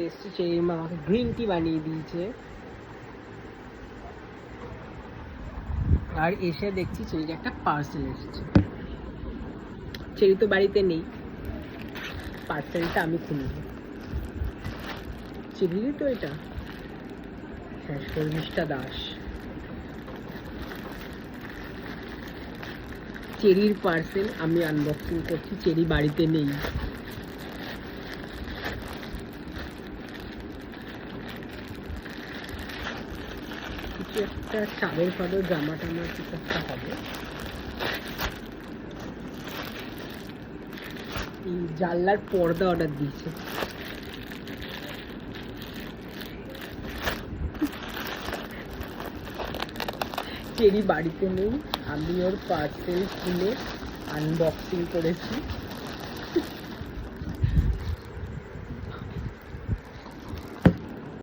এসছি, চেরির মা আমাকে গ্রিন টি বানিয়ে দিয়েছে। আর এসে দেখছি চেরির একটা পার্সেল এসেছে। চেরি তো বাড়িতে নেই, পার্সেলটা আমি খুলব। চেরিরই তো এটা, হ্যাঁ, শর্মিষ্ঠা দাস। চেরির পার্সেল আমি আনবক্সিং করছি, চেরি বাড়িতে নেই। কিছু একটা চাদর ফাদর জামা টামা কিছু একটা হবে। এই জানলার পর্দা অর্ডার দিয়েছে। চেরি বাড়িতে নেই, আমি ওর পার্সেল খুলে আনবক্সিং করেছি।